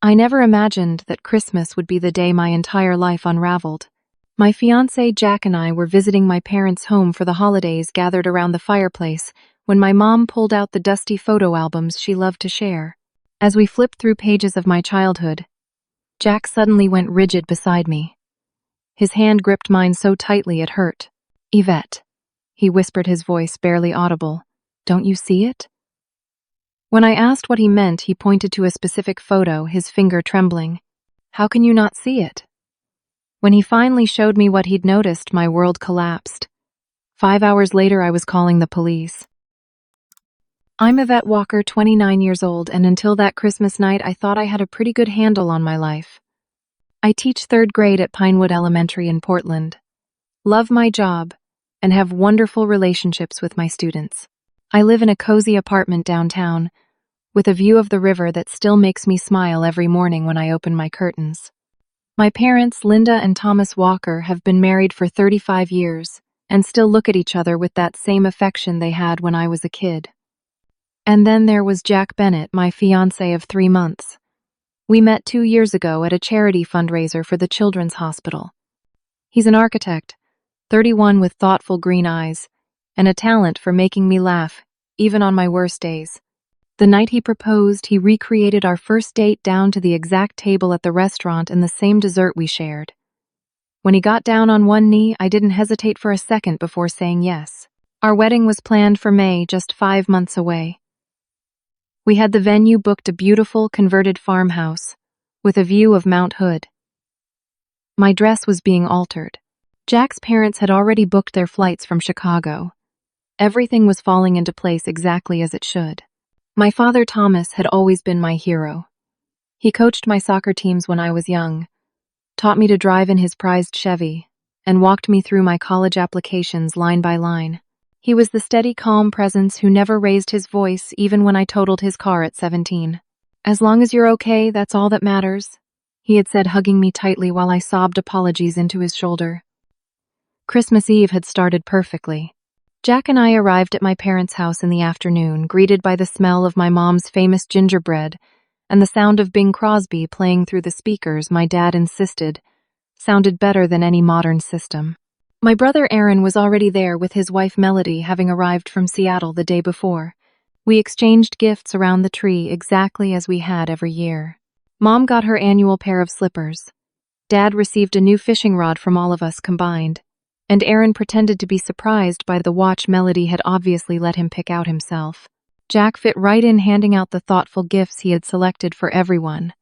I never imagined that Christmas would be the day my entire life unraveled. My fiancé Jack and I were visiting my parents' home for the holidays, gathered around the fireplace, when my mom pulled out the dusty photo albums she loved to share. As we flipped through pages of my childhood, Jack suddenly went rigid beside me. His hand gripped mine so tightly it hurt. "Yvette," he whispered, his voice barely audible. "Don't you see it?" When I asked what he meant, he pointed to a specific photo, his finger trembling. "How can you not see it?" When he finally showed me what he'd noticed, my world collapsed. 5 hours later, I was calling the police. I'm Yvette Walker, 29 years old, and until that Christmas night, I thought I had a pretty good handle on my life. I teach 3rd grade at Pinewood Elementary in Portland. Love my job and have wonderful relationships with my students. I live in a cozy apartment downtown with a view of the river that still makes me smile every morning when I open my curtains. My parents, Linda and Thomas Walker, have been married for 35 years and still look at each other with that same affection they had when I was a kid. And then there was Jack Bennett, my fiancé of 3 months. We met 2 years ago at a charity fundraiser for the Children's Hospital. He's an architect, 31, with thoughtful green eyes, and a talent for making me laugh, even on my worst days. The night he proposed, he recreated our first date down to the exact table at the restaurant and the same dessert we shared. When he got down on one knee, I didn't hesitate for a second before saying yes. Our wedding was planned for May, just 5 months away. We had the venue booked, a beautiful converted farmhouse with a view of Mount Hood. My dress was being altered. Jack's parents had already booked their flights from Chicago. Everything was falling into place exactly as it should. My father, Thomas, had always been my hero. He coached my soccer teams when I was young, taught me to drive in his prized Chevy, and walked me through my college applications line by line. He was the steady, calm presence who never raised his voice even when I totaled his car at 17. "As long as you're okay, that's all that matters," he had said, hugging me tightly while I sobbed apologies into his shoulder. Christmas Eve had started perfectly. Jack and I arrived at my parents' house in the afternoon, greeted by the smell of my mom's famous gingerbread and the sound of Bing Crosby playing through the speakers. My dad insisted sounded better than any modern system. My brother Aaron was already there with his wife Melody, having arrived from Seattle the day before. We exchanged gifts around the tree exactly as we had every year. Mom got her annual pair of slippers. Dad received a new fishing rod from all of us combined, and Aaron pretended to be surprised by the watch Melody had obviously let him pick out himself. Jack fit right in, handing out the thoughtful gifts he had selected for everyone.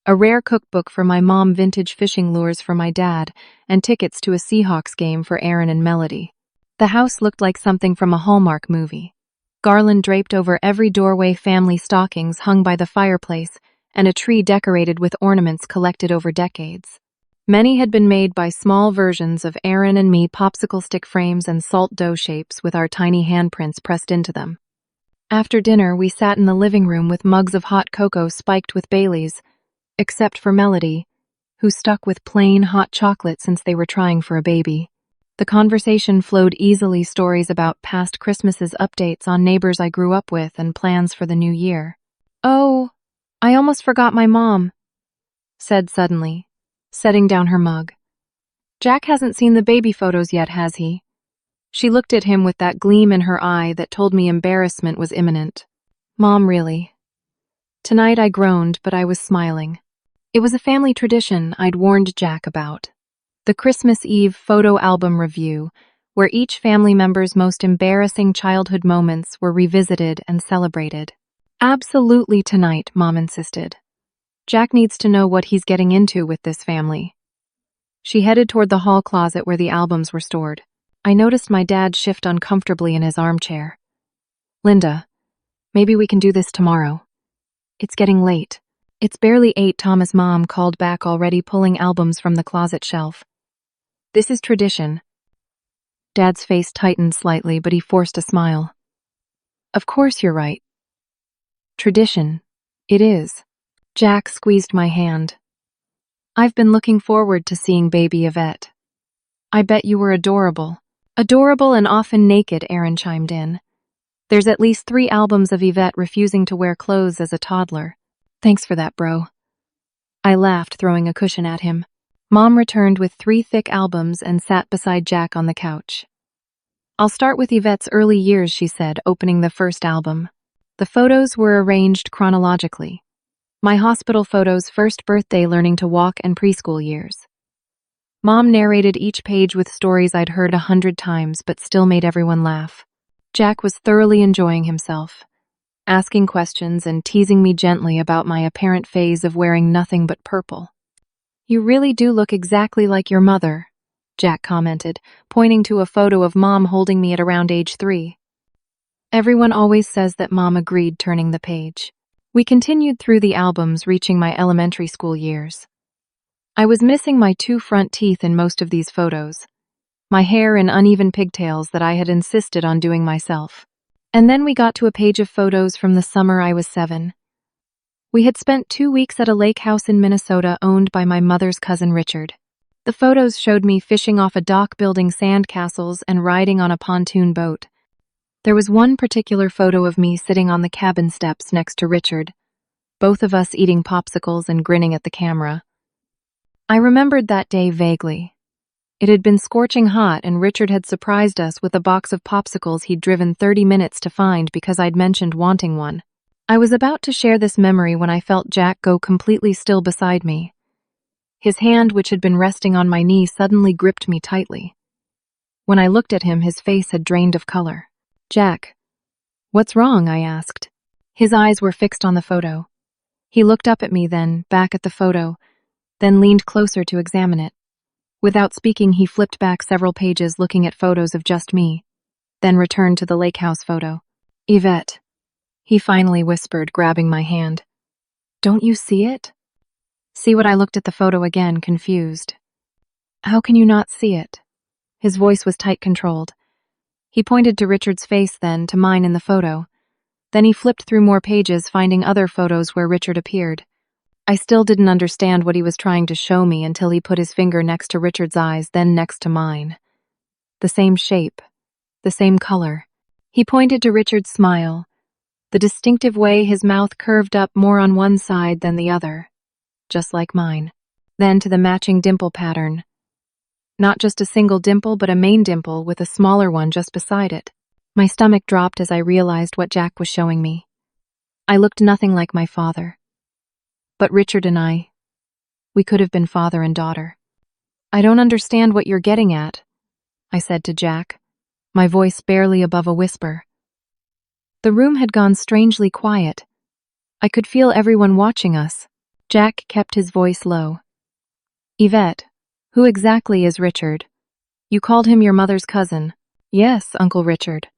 A rare cookbook for my mom, vintage fishing lures for my dad, and tickets to a Seahawks game for Aaron and Melody. The house looked like something from a Hallmark movie. Garland draped over every doorway, family stockings hung by the fireplace, and a tree decorated with ornaments collected over decades. Many had been made by small versions of Aaron and me, popsicle stick frames and salt dough shapes with our tiny handprints pressed into them. After dinner, we sat in the living room with mugs of hot cocoa spiked with Baileys, except for Melody, who stuck with plain hot chocolate since they were trying for a baby. The conversation flowed easily, stories about past Christmases, updates on neighbors I grew up with, and plans for the new year. "Oh, I almost forgot my mom," said suddenly, setting down her mug. "Jack hasn't seen the baby photos yet, has he?" She looked at him with that gleam in her eye that told me embarrassment was imminent. "Mom, really?" Tonight I groaned, but I was smiling. It was a family tradition I'd warned Jack about. The Christmas Eve photo album review, where each family member's most embarrassing childhood moments were revisited and celebrated. "Absolutely tonight," Mom insisted. "Jack needs to know what he's getting into with this family." She headed toward the hall closet where the albums were stored. I noticed my dad shift uncomfortably in his armchair. "Linda, maybe we can do this tomorrow. It's getting late." "It's barely 8, Thomas," Mom called back, already pulling albums from the closet shelf. "This is tradition." Dad's face tightened slightly, but he forced a smile. "Of course you're right. Tradition. It is." Jack squeezed my hand. "I've been looking forward to seeing baby Yvette." "I bet you were adorable." "Adorable and often naked," Aaron chimed in. "There's at least 3 albums of Yvette refusing to wear clothes as a toddler." "Thanks for that, bro." I laughed, throwing a cushion at him. Mom returned with 3 thick albums and sat beside Jack on the couch. "I'll start with Yvette's early years," she said, opening the first album. The photos were arranged chronologically. My hospital photos, first birthday, learning to walk, and preschool years. Mom narrated each page with stories I'd heard 100 times but still made everyone laugh. Jack was thoroughly enjoying himself, asking questions and teasing me gently about my apparent phase of wearing nothing but purple. "You really do look exactly like your mother," Jack commented, pointing to a photo of Mom holding me at around age 3. "Everyone always says that," Mom agreed, turning the page. We continued through the albums, reaching my elementary school years. I was missing my 2 front teeth in most of these photos, my hair in uneven pigtails that I had insisted on doing myself. And then we got to a page of photos from the summer I was 7. We had spent 2 weeks at a lake house in Minnesota owned by my mother's cousin Richard. The photos showed me fishing off a dock, building sand castles, and riding on a pontoon boat. There was one particular photo of me sitting on the cabin steps next to Richard, both of us eating popsicles and grinning at the camera. I remembered that day vaguely. It had been scorching hot, and Richard had surprised us with a box of popsicles he'd driven 30 minutes to find because I'd mentioned wanting one. I was about to share this memory when I felt Jack go completely still beside me. His hand, which had been resting on my knee, suddenly gripped me tightly. When I looked at him, his face had drained of color. "Jack, what's wrong?" I asked. His eyes were fixed on the photo. He looked up at me, then back at the photo, then leaned closer to examine it. Without speaking, he flipped back several pages, looking at photos of just me, then returned to the lake house photo. "Yvette," he finally whispered, grabbing my hand. "Don't you see it?" "See what?" I looked at the photo again, confused. "How can you not see it?" His voice was tight, controlled. He pointed to Richard's face, then to mine in the photo. Then he flipped through more pages, finding other photos where Richard appeared. I still didn't understand what he was trying to show me until he put his finger next to Richard's eyes, then next to mine. The same shape, the same color. He pointed to Richard's smile, the distinctive way his mouth curved up more on one side than the other, just like mine. Then to the matching dimple pattern. Not just a single dimple, but a main dimple with a smaller one just beside it. My stomach dropped as I realized what Jack was showing me. I looked nothing like my father. But Richard and I, we could have been father and daughter. "I don't understand what you're getting at," I said to Jack, my voice barely above a whisper. The room had gone strangely quiet. I could feel everyone watching us. Jack kept his voice low. "Yvette, who exactly is Richard? You called him your mother's cousin." "Yes, Uncle Richard."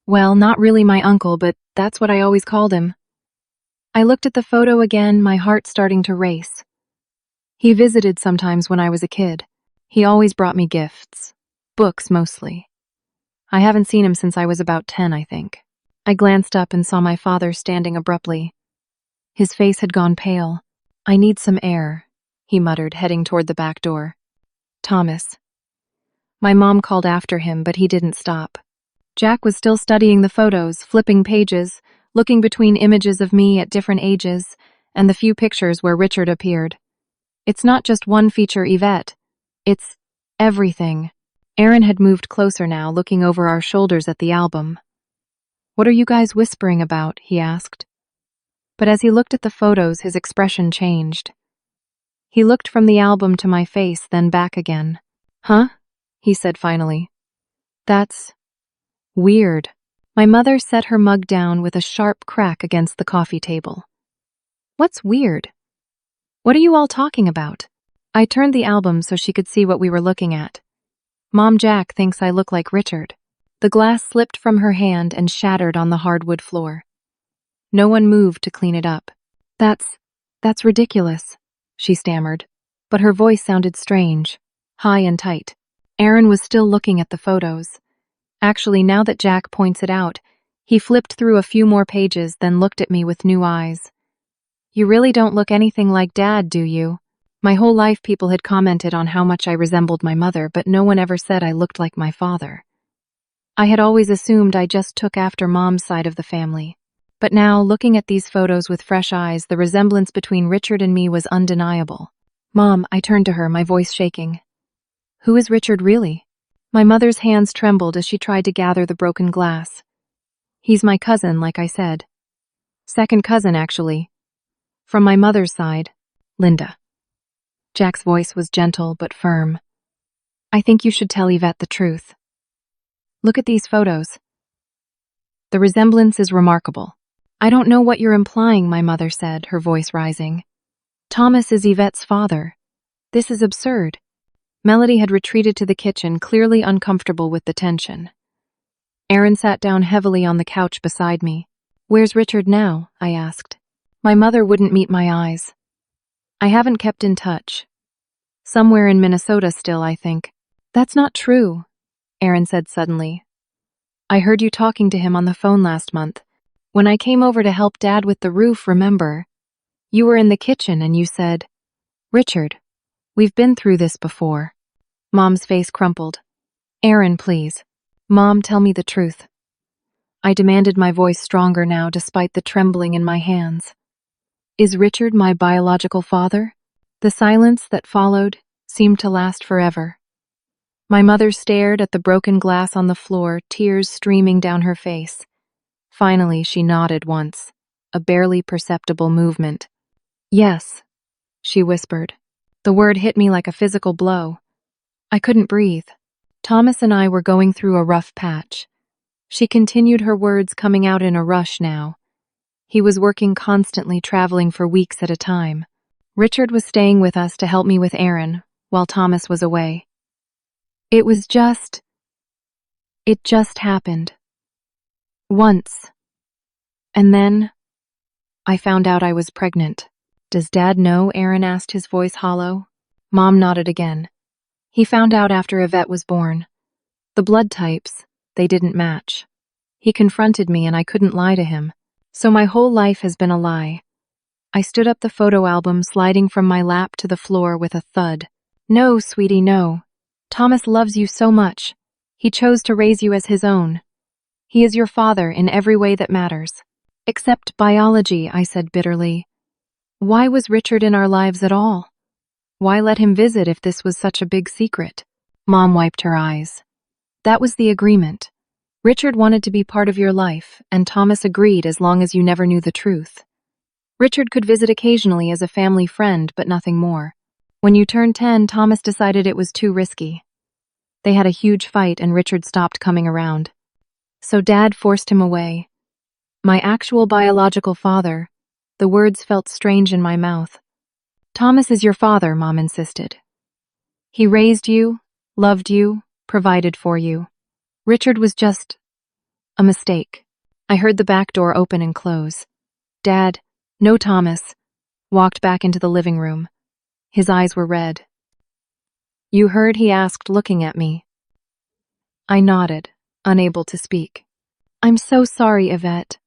"Well, not really my uncle, but that's what I always called him." I looked at the photo again, my heart starting to race. "He visited sometimes when I was a kid. He always brought me gifts. Books, mostly. I haven't seen him since I was about 10, I think." I glanced up and saw my father standing abruptly. His face had gone pale. "I need some air," he muttered, heading toward the back door. "Thomas." My mom called after him, but he didn't stop. Jack was still studying the photos, flipping pages, looking between images of me at different ages and the few pictures where Richard appeared. "It's not just one feature, Yvette. It's everything." Aaron had moved closer now, looking over our shoulders at the album. "What are you guys whispering about?" he asked. But as he looked at the photos, his expression changed. He looked from the album to my face, then back again. "Huh?" he said finally. "That's weird." My mother set her mug down with a sharp crack against the coffee table. "What's weird? What are you all talking about?" I turned the album so she could see what we were looking at. "Mom, Jack thinks I look like Richard." The glass slipped from her hand and shattered on the hardwood floor. No one moved to clean it up. That's ridiculous," she stammered, but her voice sounded strange, high and tight. Aaron was still looking at the photos. Actually, now that Jack points it out, he flipped through a few more pages, then looked at me with new eyes. "You really don't look anything like Dad, do you?" My whole life people had commented on how much I resembled my mother, but no one ever said I looked like my father. I had always assumed I just took after Mom's side of the family. But now, looking at these photos with fresh eyes, the resemblance between Richard and me was undeniable. Mom, I turned to her, my voice shaking. Who is Richard really? My mother's hands trembled as she tried to gather the broken glass. He's my cousin, like I said. Second cousin, actually. From my mother's side, Linda. Jack's voice was gentle but firm. I think you should tell Yvette the truth. Look at these photos. The resemblance is remarkable. I don't know what you're implying, my mother said, her voice rising. Thomas is Yvette's father. This is absurd. Melody had retreated to the kitchen, clearly uncomfortable with the tension. Aaron sat down heavily on the couch beside me. Where's Richard now? I asked. My mother wouldn't meet my eyes. I haven't kept in touch. Somewhere in Minnesota still, I think. That's not true, Aaron said suddenly. I heard you talking to him on the phone last month. When I came over to help Dad with the roof, remember? You were in the kitchen and you said, Richard, we've been through this before. Mom's face crumpled. Aaron, please. Mom, tell me the truth. I demanded, my voice stronger now despite the trembling in my hands. Is Richard my biological father? The silence that followed seemed to last forever. My mother stared at the broken glass on the floor, tears streaming down her face. Finally, she nodded once, a barely perceptible movement. Yes, she whispered. The word hit me like a physical blow. I couldn't breathe. Thomas and I were going through a rough patch. She continued, her words coming out in a rush now. He was working constantly, traveling for weeks at a time. Richard was staying with us to help me with Aaron, while Thomas was away. It just happened. Once. And then, I found out I was pregnant. Does Dad know? Aaron asked, his voice hollow. Mom nodded again. He found out after Yvette was born. The blood types, they didn't match. He confronted me and I couldn't lie to him. So my whole life has been a lie. I stood up, the photo album sliding from my lap to the floor with a thud. No, sweetie, no. Thomas loves you so much. He chose to raise you as his own. He is your father in every way that matters. Except biology, I said bitterly. Why was Richard in our lives at all? Why let him visit if this was such a big secret? Mom wiped her eyes. That was the agreement. Richard wanted to be part of your life, and Thomas agreed as long as you never knew the truth. Richard could visit occasionally as a family friend, but nothing more. When you turned 10, Thomas decided it was too risky. They had a huge fight and Richard stopped coming around. So Dad forced him away. My actual biological father. The words felt strange in my mouth. Thomas is your father, Mom insisted. He raised you, loved you, provided for you. Richard was just a mistake. I heard the back door open and close. Dad, no Thomas, walked back into the living room. His eyes were red. You heard? He asked, looking at me. I nodded, unable to speak. I'm so sorry, Yvette.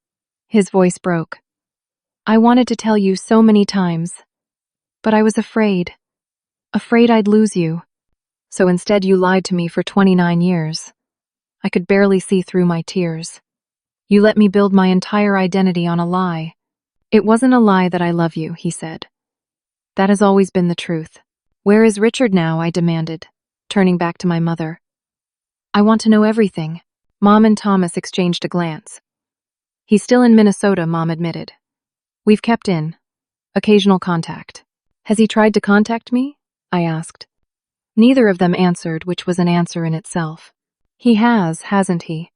His voice broke. I wanted to tell you so many times, but I was afraid I'd lose you. So instead you lied to me for 29 years. I could barely see through my tears. You let me build my entire identity on a lie. It wasn't a lie that I love you, he said. That has always been the truth. Where is Richard now? I demanded, turning back to my mother. I want to know everything. Mom and Thomas exchanged a glance. He's still in Minnesota, Mom admitted. We've kept in occasional contact. Has he tried to contact me? I asked. Neither of them answered, which was an answer in itself. He has, hasn't he?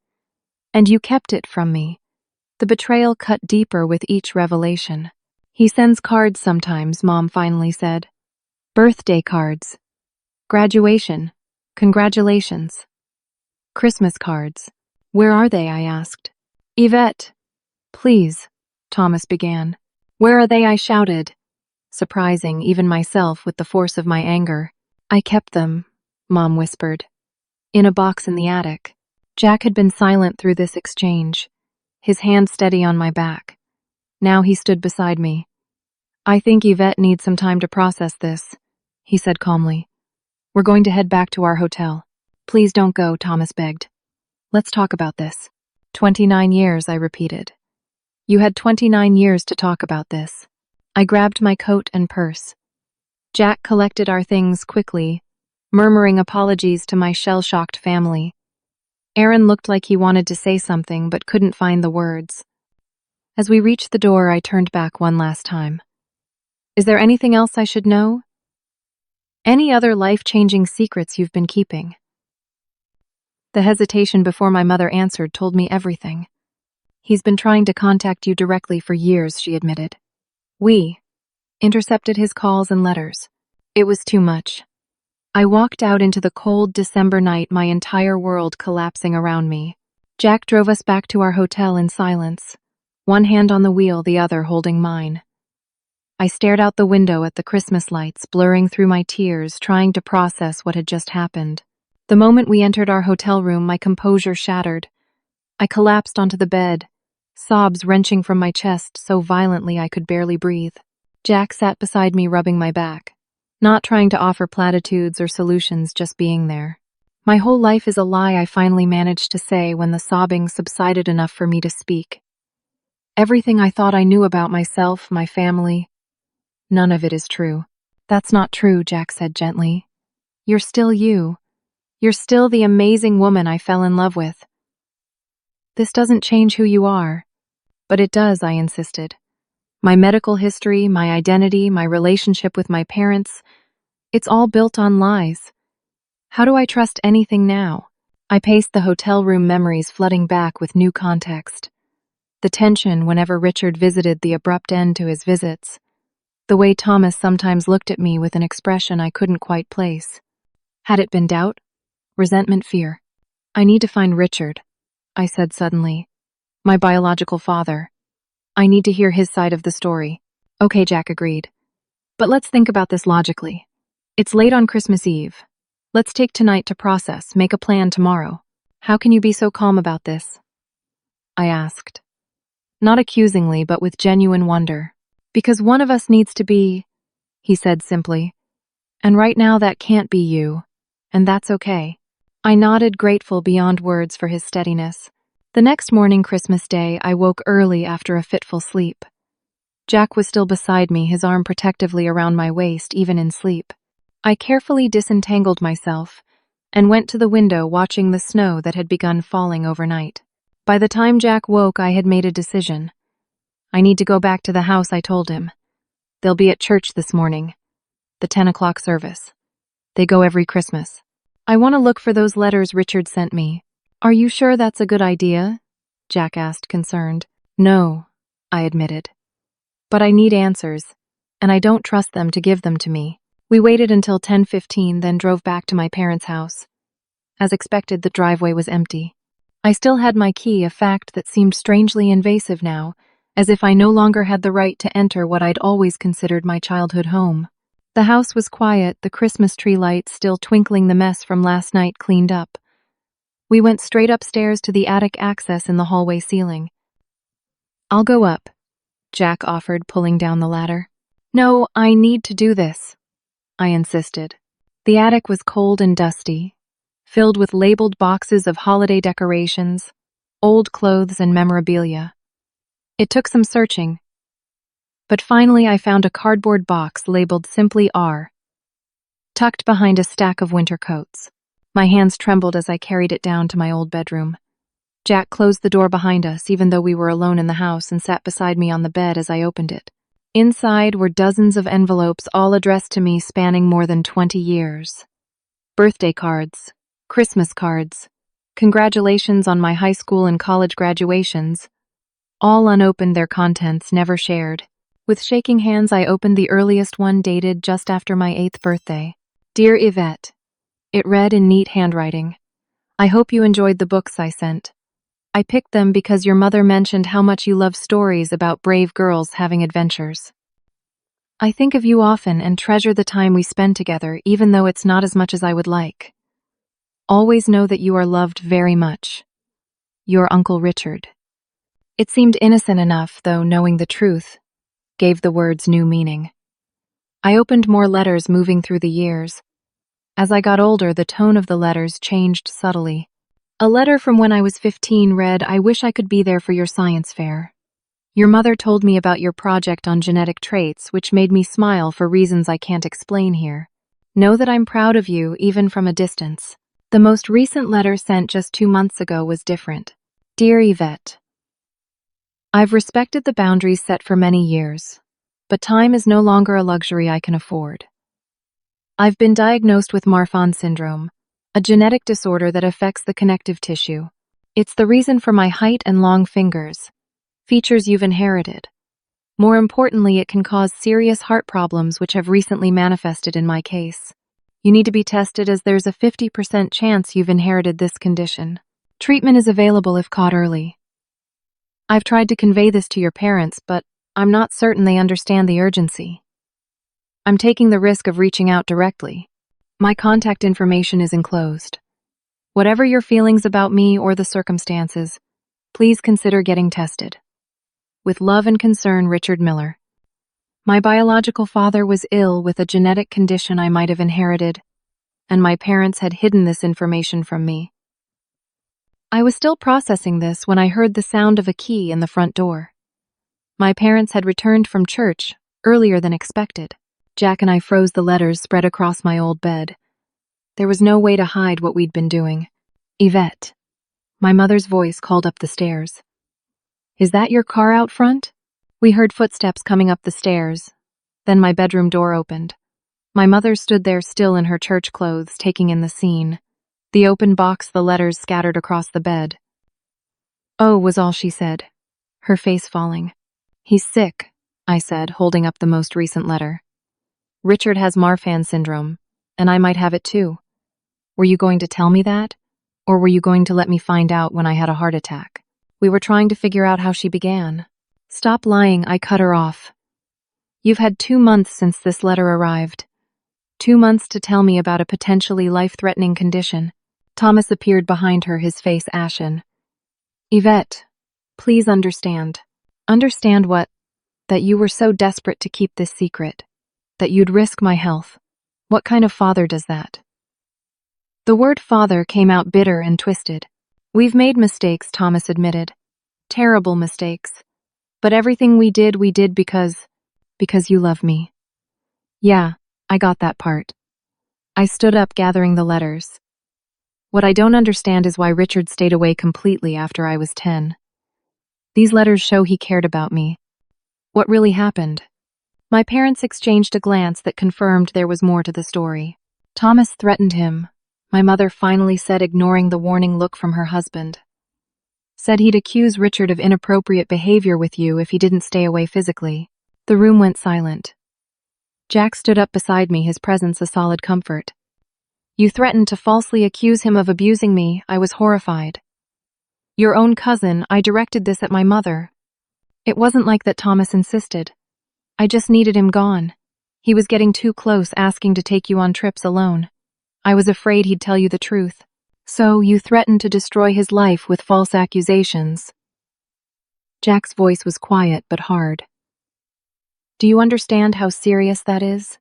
And you kept it from me. The betrayal cut deeper with each revelation. He sends cards sometimes, Mom finally said. Birthday cards. Graduation. Congratulations. Christmas cards. Where are they? I asked. Yvette. Please, Thomas began. Where are they? I shouted, surprising even myself with the force of my anger. I kept them, Mom whispered. In a box in the attic. Jack had been silent through this exchange, his hand steady on my back. Now he stood beside me. I think Yvette needs some time to process this, he said calmly. We're going to head back to our hotel. Please don't go, Thomas begged. Let's talk about this. 29 years, I repeated. You had 29 years to talk about this. I grabbed my coat and purse. Jack collected our things quickly, murmuring apologies to my shell-shocked family. Aaron looked like he wanted to say something but couldn't find the words. As we reached the door, I turned back one last time. Is there anything else I should know? Any other life-changing secrets you've been keeping? The hesitation before my mother answered told me everything. He's been trying to contact you directly for years, she admitted. We intercepted his calls and letters. It was too much. I walked out into the cold December night, my entire world collapsing around me. Jack drove us back to our hotel in silence, one hand on the wheel, the other holding mine. I stared out the window at the Christmas lights, blurring through my tears, trying to process what had just happened. The moment we entered our hotel room, my composure shattered. I collapsed onto the bed, sobs wrenching from my chest so violently I could barely breathe. Jack sat beside me, rubbing my back, not trying to offer platitudes or solutions, just being there. My whole life is a lie, I finally managed to say when the sobbing subsided enough for me to speak. Everything I thought I knew about myself, my family, none of it is true. That's not true, Jack said gently. You're still you. You're still the amazing woman I fell in love with. This doesn't change who you are. But it does, I insisted. My medical history, my identity, my relationship with my parents, it's all built on lies. How do I trust anything now? I paced the hotel room, memories flooding back with new context. The tension whenever Richard visited, the abrupt end to his visits. The way Thomas sometimes looked at me with an expression I couldn't quite place. Had it been doubt? Resentment, fear? I need to find Richard, I said suddenly. My biological father. I need to hear his side of the story. Okay, Jack agreed. But let's think about this logically. It's late on Christmas Eve. Let's take tonight to process, make a plan tomorrow. How can you be so calm about this? I asked. Not accusingly, but with genuine wonder. Because one of us needs to be, he said simply. And right now that can't be you. And that's okay. I nodded, grateful beyond words for his steadiness. The next morning, Christmas Day, I woke early after a fitful sleep. Jack was still beside me, his arm protectively around my waist, even in sleep. I carefully disentangled myself and went to the window, watching the snow that had begun falling overnight. By the time Jack woke, I had made a decision. I need to go back to the house, I told him. They'll be at church this morning. The 10 o'clock service. They go every Christmas. I want to look for those letters Richard sent me. Are you sure that's a good idea? Jack asked, concerned. No, I admitted. But I need answers, and I don't trust them to give them to me. We waited until 10:15, then drove back to my parents' house. As expected, the driveway was empty. I still had my key, a fact that seemed strangely invasive now, as if I no longer had the right to enter what I'd always considered my childhood home. The house was quiet, the Christmas tree lights still twinkling, the mess from last night cleaned up. We went straight upstairs to the attic access in the hallway ceiling. I'll go up, Jack offered, pulling down the ladder. No, I need to do this, I insisted. The attic was cold and dusty, filled with labeled boxes of holiday decorations, old clothes and memorabilia. It took some searching, but finally I found a cardboard box labeled simply R, tucked behind a stack of winter coats. My hands trembled as I carried it down to my old bedroom. Jack closed the door behind us, even though we were alone in the house, and sat beside me on the bed as I opened it. Inside were dozens of envelopes, all addressed to me, spanning more than 20 years. Birthday cards, Christmas cards, congratulations on my high school and college graduations. All unopened, their contents never shared. With shaking hands, I opened the earliest one, dated just after my 8th birthday. Dear Yvette. It read in neat handwriting. I hope you enjoyed the books I sent. I picked them because your mother mentioned how much you love stories about brave girls having adventures. I think of you often and treasure the time we spend together, even though it's not as much as I would like. Always know that you are loved very much. Your Uncle Richard. It seemed innocent enough, though knowing the truth gave the words new meaning. I opened more letters, moving through the years. As I got older, the tone of the letters changed subtly. A letter from when I was 15 read, I wish I could be there for your science fair. Your mother told me about your project on genetic traits, which made me smile for reasons I can't explain here. Know that I'm proud of you, even from a distance. The most recent letter sent just 2 months ago was different. Dear Yvette, I've respected the boundaries set for many years, but time is no longer a luxury I can afford. I've been diagnosed with Marfan syndrome, a genetic disorder that affects the connective tissue. It's the reason for my height and long fingers, features you've inherited. More importantly, it can cause serious heart problems which have recently manifested in my case. You need to be tested as there's a 50% chance you've inherited this condition. Treatment is available if caught early. I've tried to convey this to your parents, but I'm not certain they understand the urgency. I'm taking the risk of reaching out directly. My contact information is enclosed. Whatever your feelings about me or the circumstances, please consider getting tested. With love and concern, Richard Miller. My biological father was ill with a genetic condition I might have inherited, and my parents had hidden this information from me. I was still processing this when I heard the sound of a key in the front door. My parents had returned from church earlier than expected. Jack and I froze the letters spread across my old bed. There was no way to hide what we'd been doing. Yvette. My mother's voice called up the stairs. Is that your car out front? We heard footsteps coming up the stairs. Then my bedroom door opened. My mother stood there still in her church clothes, taking in the scene. The open box, the letters scattered across the bed. Oh, was all she said, her face falling. He's sick, I said, holding up the most recent letter. Richard has Marfan syndrome, and I might have it too. Were you going to tell me that? Or were you going to let me find out when I had a heart attack? We were trying to figure out how she began. Stop lying, I cut her off. You've had 2 months since this letter arrived. 2 months to tell me about a potentially life-threatening condition. Thomas appeared behind her, his face ashen. Yvette, please understand. Understand what? That you were so desperate to keep this secret. That you'd risk my health. What kind of father does that? The word father came out bitter and twisted. We've made mistakes, Thomas admitted. Terrible mistakes. But everything we did because you love me. Yeah, I got that part. I stood up, gathering the letters. What I don't understand is why Richard stayed away completely after I was 10. These letters show he cared about me. What really happened? My parents exchanged a glance that confirmed there was more to the story. Thomas threatened him, my mother finally said, ignoring the warning look from her husband. Said he'd accuse Richard of inappropriate behavior with you if he didn't stay away physically. The room went silent. Jack stood up beside me, his presence a solid comfort. You threatened to falsely accuse him of abusing me. I was horrified. Your own cousin, I directed this at my mother. It wasn't like that, Thomas insisted. I just needed him gone. He was getting too close, asking to take you on trips alone. I was afraid he'd tell you the truth. So you threatened to destroy his life with false accusations. Jack's voice was quiet but hard. Do you understand how serious that is?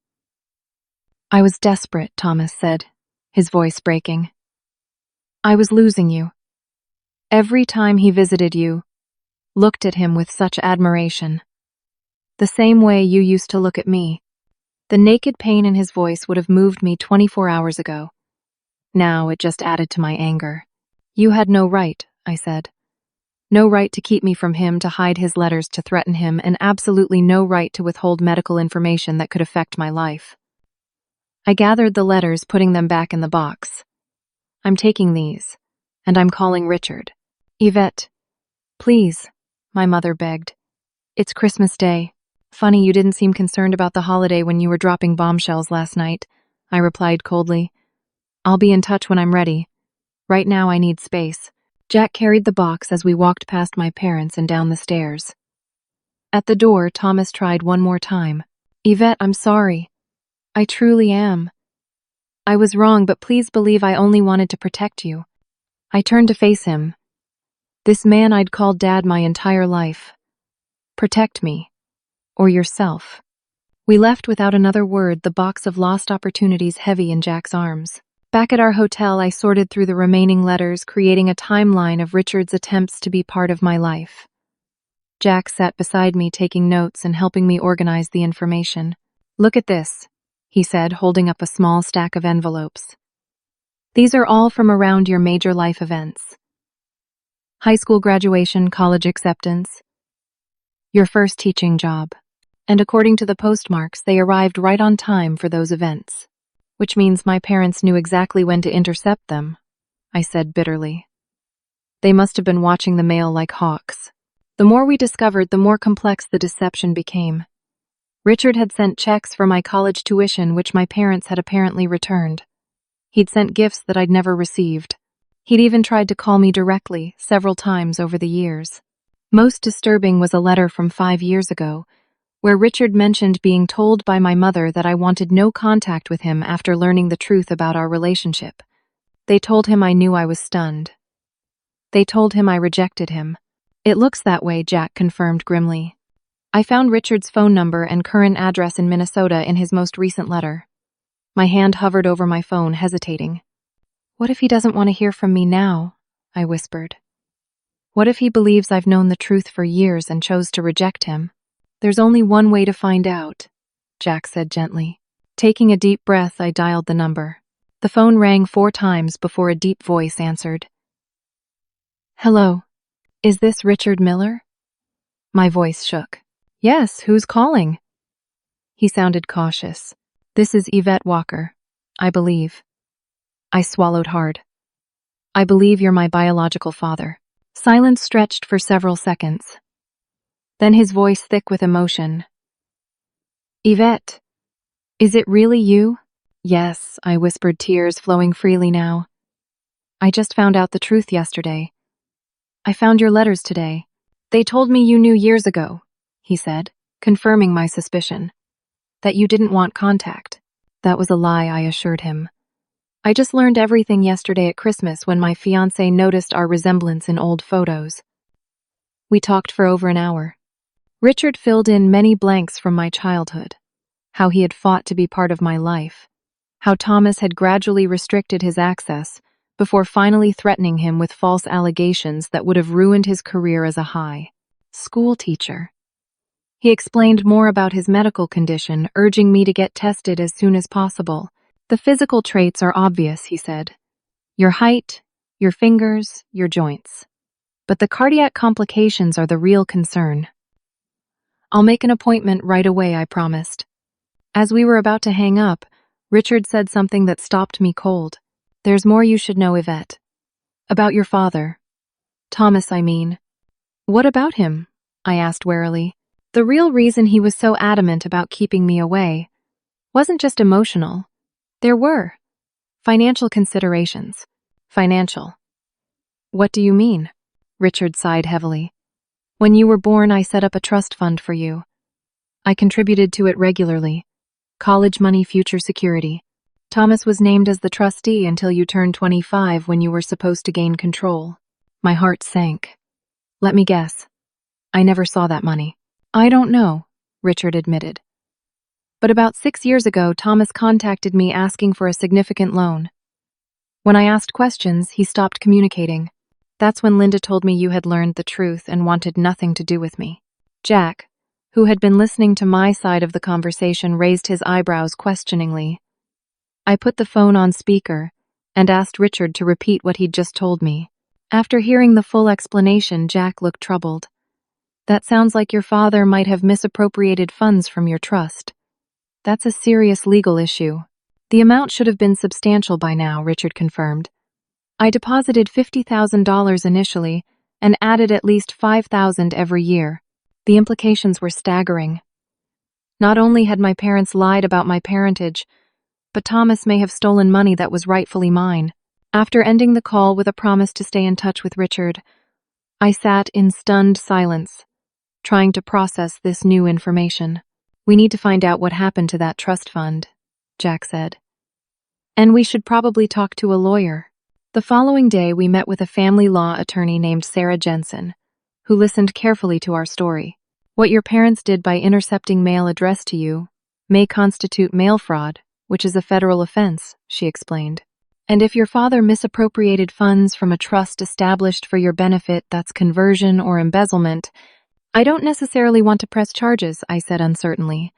I was desperate, Thomas said, his voice breaking. I was losing you. Every time he visited you, looked at him with such admiration. The same way you used to look at me. The naked pain in his voice would have moved me 24 hours ago. Now it just added to my anger. You had no right, I said. No right to keep me from him, to hide his letters, to threaten him, and absolutely no right to withhold medical information that could affect my life. I gathered the letters, putting them back in the box. I'm taking these, and I'm calling Richard. Yvette, please, my mother begged. It's Christmas Day. Funny you didn't seem concerned about the holiday when you were dropping bombshells last night, I replied coldly. I'll be in touch when I'm ready. Right now I need space. Jack carried the box as we walked past my parents and down the stairs. At the door, Thomas tried one more time. Yvette, I'm sorry. I truly am. I was wrong, but please believe I only wanted to protect you. I turned to face him. This man I'd called Dad my entire life. Protect me. Or yourself. We left without another word, the box of lost opportunities heavy in Jack's arms. Back at our hotel, I sorted through the remaining letters, creating a timeline of Richard's attempts to be part of my life. Jack sat beside me taking notes and helping me organize the information. "Look at this," he said, holding up a small stack of envelopes. "These are all from around your major life events. High school graduation, college acceptance, your first teaching job. And according to the postmarks, they arrived right on time for those events. Which means my parents knew exactly when to intercept them," I said bitterly. "They must have been watching the mail like hawks." The more we discovered, the more complex the deception became. Richard had sent checks for my college tuition, which my parents had apparently returned. He'd sent gifts that I'd never received. He'd even tried to call me directly several times over the years. Most disturbing was a letter from 5 years ago, where Richard mentioned being told by my mother that I wanted no contact with him after learning the truth about our relationship. They told him I knew I was stunned. They told him I rejected him. "It looks that way," Jack confirmed grimly. "I found Richard's phone number and current address in Minnesota in his most recent letter." My hand hovered over my phone, hesitating. "What if he doesn't want to hear from me now?" I whispered. "What if he believes I've known the truth for years and chose to reject him?" "There's only one way to find out," Jack said gently. Taking a deep breath, I dialed the number. The phone rang 4 times before a deep voice answered. "Hello, is this Richard Miller?" My voice shook. "Yes, who's calling?" He sounded cautious. "This is Yvette Walker, I believe." I swallowed hard. "I believe you're my biological father." Silence stretched for several seconds. Then his voice thick with emotion. "Yvette, is it really you?" "Yes," I whispered, tears flowing freely now. "I just found out the truth yesterday. I found your letters today. They told me you knew years ago," he said, confirming my suspicion. "That you didn't want contact." That was a lie, I assured him. "I just learned everything yesterday at Christmas when my fiancé noticed our resemblance in old photos." We talked for over an hour. Richard filled in many blanks from my childhood. How he had fought to be part of my life. How Thomas had gradually restricted his access before finally threatening him with false allegations that would have ruined his career as a high school teacher. He explained more about his medical condition, urging me to get tested as soon as possible. "The physical traits are obvious," he said. "Your height, your fingers, your joints. But the cardiac complications are the real concern." "I'll make an appointment right away," I promised. As we were about to hang up, Richard said something that stopped me cold. "There's more you should know, Yvette. About your father. Thomas, I mean." "What about him?" I asked warily. The real reason he was so adamant about keeping me away wasn't just emotional. There were financial considerations. Financial. "What do you mean?" Richard sighed heavily. "When you were born, I set up a trust fund for you. I contributed to it regularly. College money, future security. Thomas was named as the trustee until you turned 25 when you were supposed to gain control." My heart sank. "Let me guess. I never saw that money." "I don't know," Richard admitted. "But about 6 years ago, Thomas contacted me asking for a significant loan. When I asked questions, he stopped communicating. That's when Linda told me you had learned the truth and wanted nothing to do with me." Jack, who had been listening to my side of the conversation, raised his eyebrows questioningly. I put the phone on speaker and asked Richard to repeat what he'd just told me. After hearing the full explanation, Jack looked troubled. "That sounds like your father might have misappropriated funds from your trust. That's a serious legal issue." "The amount should have been substantial by now," Richard confirmed. "I deposited $50,000 initially and added at least $5,000 every year. The implications were staggering. Not only had my parents lied about my parentage, but Thomas may have stolen money that was rightfully mine." After ending the call with a promise to stay in touch with Richard, I sat in stunned silence, trying to process this new information. "We need to find out what happened to that trust fund," Jack said. "And we should probably talk to a lawyer." The following day, we met with a family law attorney named Sarah Jensen, who listened carefully to our story. "What your parents did by intercepting mail addressed to you may constitute mail fraud, which is a federal offense," she explained. "And if your father misappropriated funds from a trust established for your benefit, that's conversion or embezzlement." I don't necessarily want to press charges, I said uncertainly.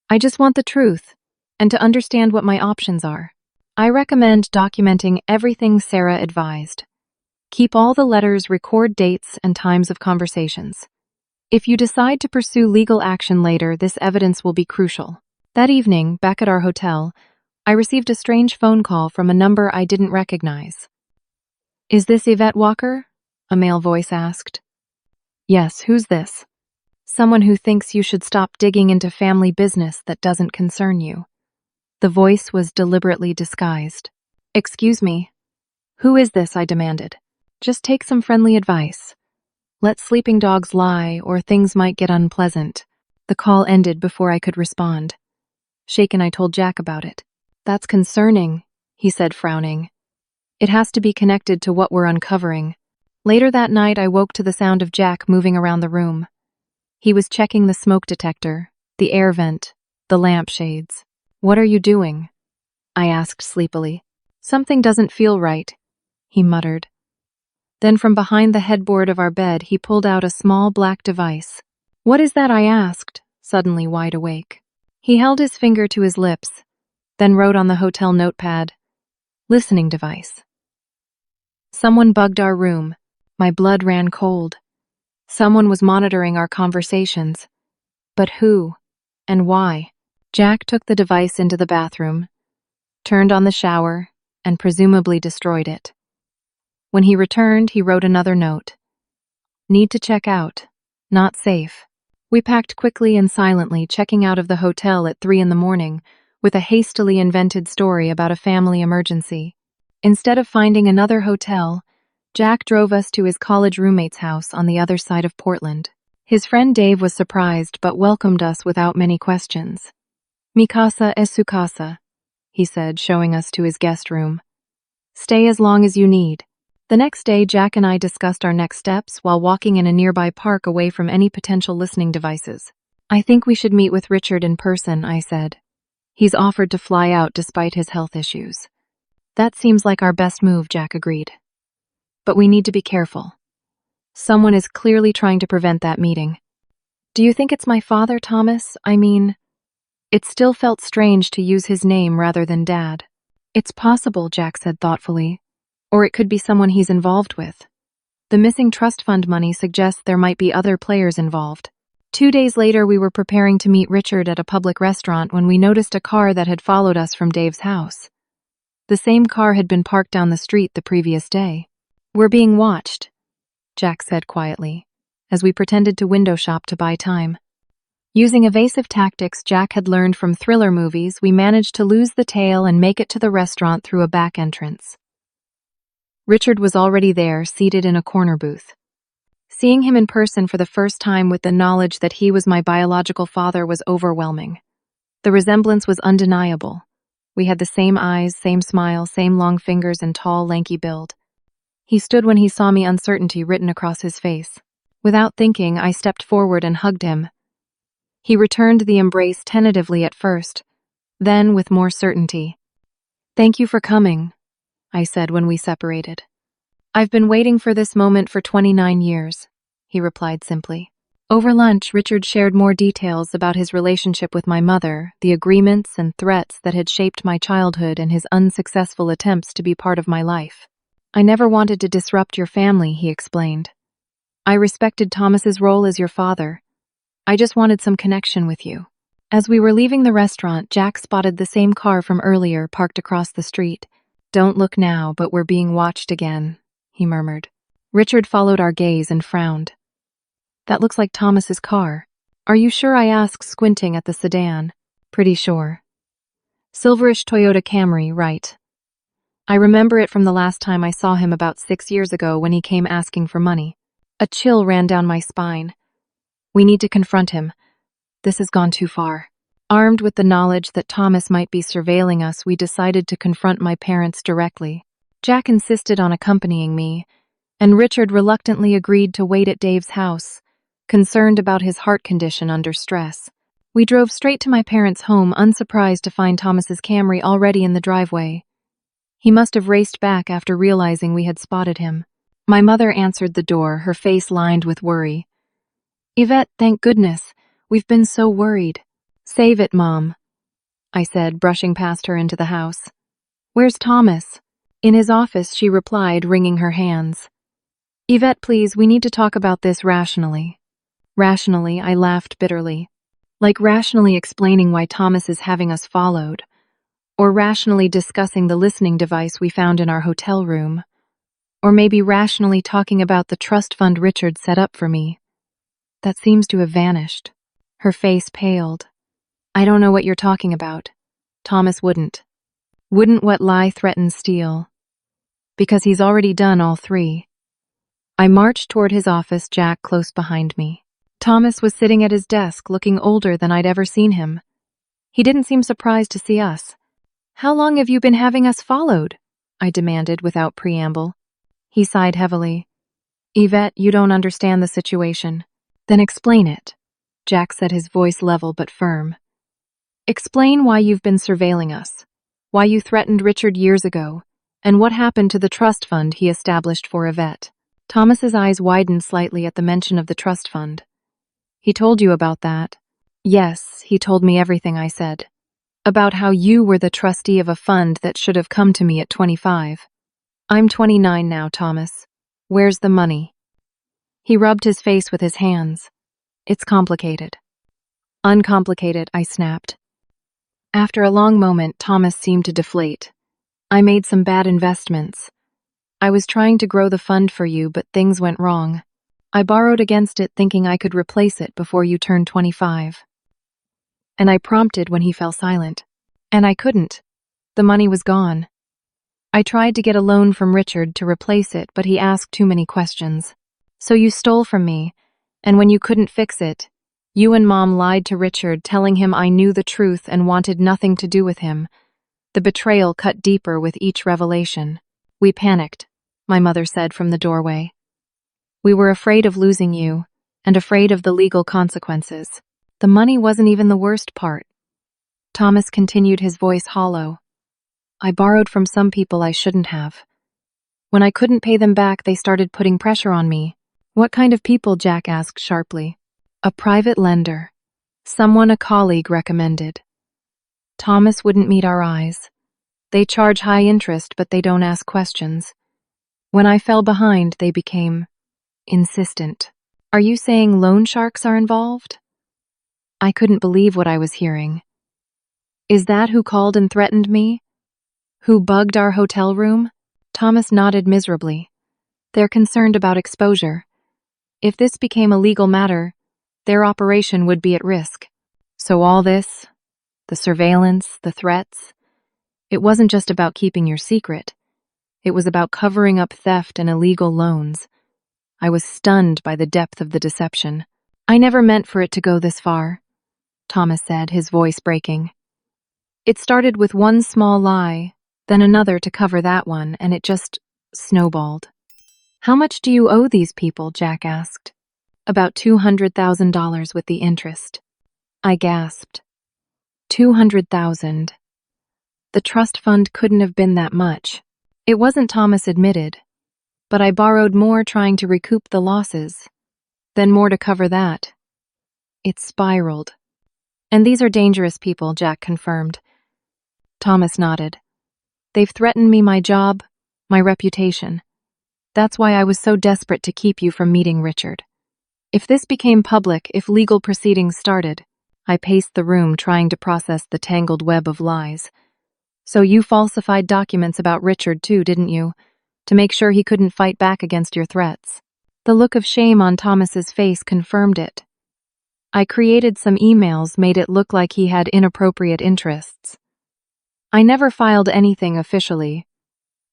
I just want the truth, and to understand what my options are. I recommend documenting everything Sarah advised. Keep all the letters, record dates and times of conversations. If you decide to pursue legal action later, this evidence will be crucial. That evening, back at our hotel, I received a strange phone call from a number I didn't recognize. Is this Yvette Walker? A male voice asked. Yes, who's this? Someone who thinks you should stop digging into family business that doesn't concern you. The voice was deliberately disguised. Excuse me. Who is this? I demanded. Just take some friendly advice. Let sleeping dogs lie, or things might get unpleasant. The call ended before I could respond. Shaken, I told Jack about it. That's concerning, he said, frowning. It has to be connected to what we're uncovering. Later that night, I woke to the sound of Jack moving around the room. He was checking the smoke detector, the air vent, the lampshades. What are you doing? I asked sleepily. Something doesn't feel right, he muttered. Then from behind the headboard of our bed, he pulled out a small black device. What is that? I asked, suddenly wide awake. He held his finger to his lips, then wrote on the hotel notepad, listening device. Someone bugged our room. My blood ran cold. Someone was monitoring our conversations. But who? And why? Jack took the device into the bathroom, turned on the shower, and presumably destroyed it. When he returned, he wrote another note. Need to check out. Not safe. We packed quickly and silently, checking out of the hotel at 3 a.m, with a hastily invented story about a family emergency. Instead of finding another hotel, Jack drove us to his college roommate's house on the other side of Portland. His friend Dave was surprised but welcomed us without many questions. Mi casa es su casa, he said, showing us to his guest room. Stay as long as you need. The next day, Jack and I discussed our next steps while walking in a nearby park away from any potential listening devices. I think we should meet with Richard in person, I said. He's offered to fly out despite his health issues. That seems like our best move, Jack agreed. But we need to be careful. Someone is clearly trying to prevent that meeting. Do you think it's my father, Thomas? I mean, it still felt strange to use his name rather than Dad. It's possible, Jack said thoughtfully. Or it could be someone he's involved with. The missing trust fund money suggests there might be other players involved. 2 days later, we were preparing to meet Richard at a public restaurant when we noticed a car that had followed us from Dave's house. The same car had been parked down the street the previous day. We're being watched, Jack said quietly, as we pretended to window shop to buy time. Using evasive tactics Jack had learned from thriller movies, we managed to lose the tail and make it to the restaurant through a back entrance. Richard was already there, seated in a corner booth. Seeing him in person for the first time with the knowledge that he was my biological father was overwhelming. The resemblance was undeniable. We had the same eyes, same smile, same long fingers, and tall, lanky build. He stood when he saw me, uncertainty written across his face. Without thinking, I stepped forward and hugged him. He returned the embrace tentatively at first, then with more certainty. Thank you for coming, I said when we separated. I've been waiting for this moment for 29 years, he replied simply. Over lunch, Richard shared more details about his relationship with my mother, the agreements and threats that had shaped my childhood, and his unsuccessful attempts to be part of my life. I never wanted to disrupt your family, he explained. I respected Thomas's role as your father. I just wanted some connection with you. As we were leaving the restaurant, Jack spotted the same car from earlier parked across the street. Don't look now, but we're being watched again, he murmured. Richard followed our gaze and frowned. That looks like Thomas's car. Are you sure? I asked, squinting at the sedan. Pretty sure. Silverish Toyota Camry, right. I remember it from the last time I saw him about 6 years ago when he came asking for money. A chill ran down my spine. We need to confront him. This has gone too far. Armed with the knowledge that Thomas might be surveilling us, we decided to confront my parents directly. Jack insisted on accompanying me, and Richard reluctantly agreed to wait at Dave's house, concerned about his heart condition under stress. We drove straight to my parents' home, unsurprised to find Thomas's Camry already in the driveway. He must have raced back after realizing we had spotted him. My mother answered the door, her face lined with worry. Yvette, thank goodness. We've been so worried. Save it, Mom, I said, brushing past her into the house. Where's Thomas? In his office, she replied, wringing her hands. Yvette, please, we need to talk about this rationally. Rationally, I laughed bitterly. Like rationally explaining why Thomas is having us followed, or rationally discussing the listening device we found in our hotel room, or maybe rationally talking about the trust fund Richard set up for me. That seems to have vanished. Her face paled. I don't know what you're talking about. Thomas wouldn't. Wouldn't what lie threaten steal? Because he's already done all three. I marched toward his office, Jack close behind me. Thomas was sitting at his desk, looking older than I'd ever seen him. He didn't seem surprised to see us. How long have you been having us followed? I demanded without preamble. He sighed heavily. Yvette, you don't understand the situation. Then explain it. Jack said, his voice level but firm. Explain why you've been surveilling us, why you threatened Richard years ago, and what happened to the trust fund he established for Yvette. Thomas's eyes widened slightly at the mention of the trust fund. He told you about that? Yes, he told me everything, I said. About how you were the trustee of a fund that should have come to me at 25. I'm 29 now, Thomas. Where's the money? He rubbed his face with his hands. It's complicated. Uncomplicated, I snapped. After a long moment, Thomas seemed to deflate. I made some bad investments. I was trying to grow the fund for you, but things went wrong. I borrowed against it thinking I could replace it before you turned 25. And I prompted when he fell silent. And I couldn't. The money was gone. I tried to get a loan from Richard to replace it, but he asked too many questions. So you stole from me, and when you couldn't fix it, you and Mom lied to Richard, telling him I knew the truth and wanted nothing to do with him. The betrayal cut deeper with each revelation. We panicked, my mother said from the doorway. We were afraid of losing you, and afraid of the legal consequences. The money wasn't even the worst part. Thomas continued, his voice hollow. I borrowed from some people I shouldn't have. When I couldn't pay them back, they started putting pressure on me. What kind of people? Jack asked sharply. A private lender. Someone a colleague recommended. Thomas wouldn't meet our eyes. They charge high interest, but they don't ask questions. When I fell behind, they became insistent. Are you saying loan sharks are involved? I couldn't believe what I was hearing. Is that who called and threatened me? Who bugged our hotel room? Thomas nodded miserably. They're concerned about exposure. If this became a legal matter, their operation would be at risk. So all this, the surveillance, the threats, it wasn't just about keeping your secret. It was about covering up theft and illegal loans. I was stunned by the depth of the deception. I never meant for it to go this far, Thomas said, his voice breaking. It started with one small lie, then another to cover that one, and it just snowballed. How much do you owe these people? Jack asked. About $200,000 with the interest. I gasped. 200,000. The trust fund couldn't have been that much. It wasn't, Thomas admitted, but I borrowed more trying to recoup the losses, then more to cover that. It spiraled. And these are dangerous people, Jack confirmed. Thomas nodded. They've threatened me, my job, my reputation. That's why I was so desperate to keep you from meeting Richard. If this became public, if legal proceedings started, I paced the room trying to process the tangled web of lies. So you falsified documents about Richard too, didn't you? To make sure he couldn't fight back against your threats. The look of shame on Thomas's face confirmed it. I created some emails, made it look like he had inappropriate interests. I never filed anything officially,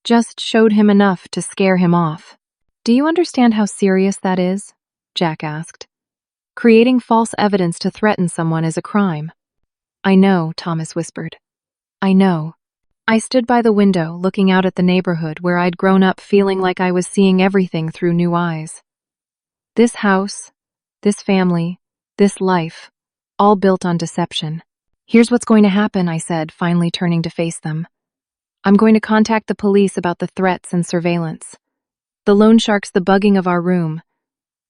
just showed him enough to scare him off. Do you understand how serious that is? Jack asked. Creating false evidence to threaten someone is a crime. I know, Thomas whispered. I know. I stood by the window, looking out at the neighborhood where I'd grown up, feeling like I was seeing everything through new eyes. This house, this family, this life, all built on deception. Here's what's going to happen, I said, finally turning to face them. I'm going to contact the police about the threats and surveillance. The loan sharks, the bugging of our room.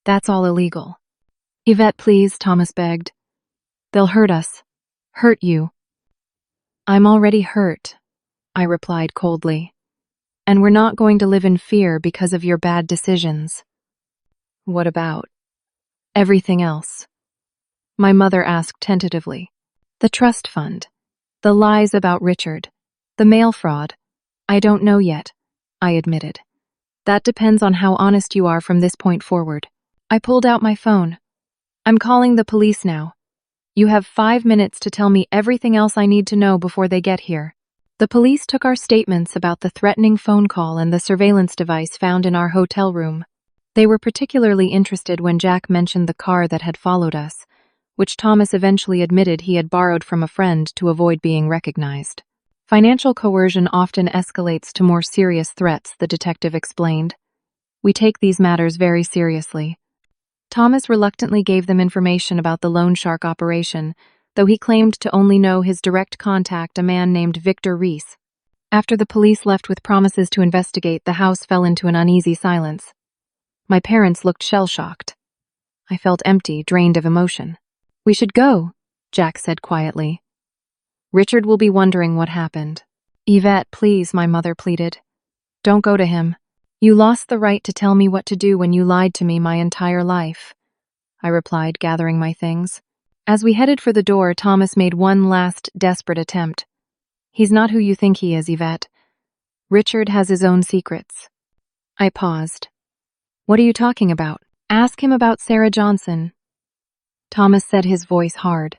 That's all illegal. Yvette, please, Thomas begged. They'll hurt us. Hurt you. I'm already hurt, I replied coldly. And we're not going to live in fear because of your bad decisions. What about everything else? My mother asked tentatively. The trust fund. The lies about Richard. The mail fraud. I don't know yet, I admitted. That depends on how honest you are from this point forward. I pulled out my phone. I'm calling the police now. You have 5 minutes to tell me everything else I need to know before they get here. The police took our statements about the threatening phone call and the surveillance device found in our hotel room. They were particularly interested when Jack mentioned the car that had followed us, which Thomas eventually admitted he had borrowed from a friend to avoid being recognized. Financial coercion often escalates to more serious threats, the detective explained. We take these matters very seriously. Thomas reluctantly gave them information about the loan shark operation, though he claimed to only know his direct contact, a man named Victor Reese. After the police left with promises to investigate, the house fell into an uneasy silence. My parents looked shell-shocked. I felt empty, drained of emotion. We should go, Jack said quietly. Richard will be wondering what happened. Yvette, please, my mother pleaded. Don't go to him. You lost the right to tell me what to do when you lied to me my entire life, I replied, gathering my things. As we headed for the door, Thomas made one last desperate attempt. He's not who you think he is, Yvette. Richard has his own secrets. I paused. What are you talking about? Ask him about Sarah Johnson. Thomas said, his voice hard.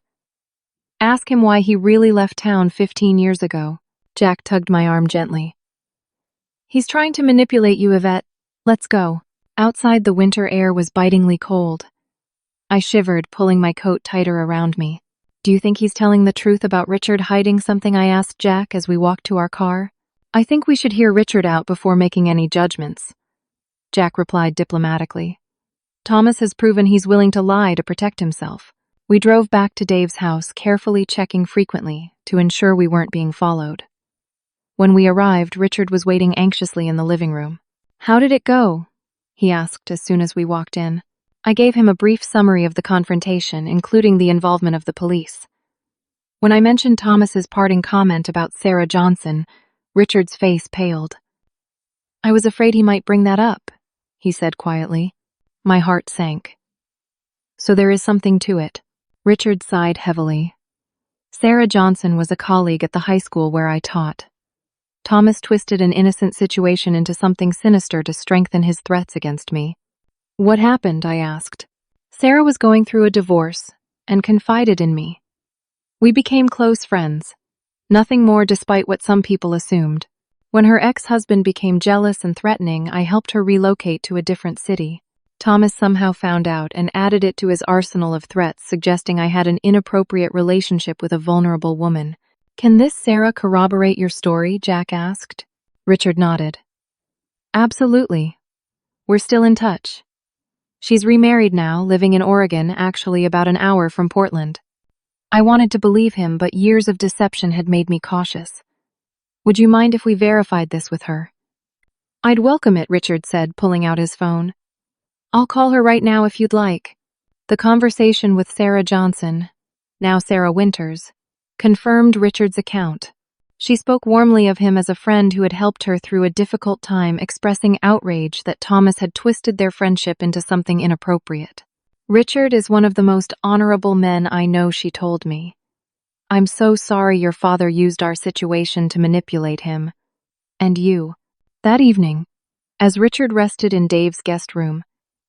Ask him why he really left town 15 years ago. Jack tugged my arm gently. He's trying to manipulate you, Yvette. Let's go. Outside, the winter air was bitingly cold. I shivered, pulling my coat tighter around me. Do you think he's telling the truth about Richard hiding something? I asked Jack as we walked to our car. I think we should hear Richard out before making any judgments, Jack replied diplomatically. Thomas has proven he's willing to lie to protect himself. We drove back to Dave's house, carefully checking frequently to ensure we weren't being followed. When we arrived, Richard was waiting anxiously in the living room. How did it go? He asked as soon as we walked in. I gave him a brief summary of the confrontation, including the involvement of the police. When I mentioned Thomas's parting comment about Sarah Johnson, Richard's face paled. I was afraid he might bring that up, he said quietly. My heart sank. So there is something to it. Richard sighed heavily. Sarah Johnson was a colleague at the high school where I taught. Thomas twisted an innocent situation into something sinister to strengthen his threats against me. What happened? I asked. Sarah was going through a divorce and confided in me. We became close friends. Nothing more, despite what some people assumed. When her ex-husband became jealous and threatening, I helped her relocate to a different city. Thomas somehow found out and added it to his arsenal of threats, suggesting I had an inappropriate relationship with a vulnerable woman. Can this Sarah corroborate your story? Jack asked. Richard nodded. Absolutely. We're still in touch. She's remarried now, living in Oregon, actually about an hour from Portland. I wanted to believe him, but years of deception had made me cautious. Would you mind if we verified this with her? I'd welcome it, Richard said, pulling out his phone. I'll call her right now if you'd like. The conversation with Sarah Johnson, now Sarah Winters, confirmed Richard's account. She spoke warmly of him as a friend who had helped her through a difficult time, expressing outrage that Thomas had twisted their friendship into something inappropriate. Richard is one of the most honorable men I know, she told me. I'm so sorry your father used our situation to manipulate him. And you. That evening, as Richard rested in Dave's guest room,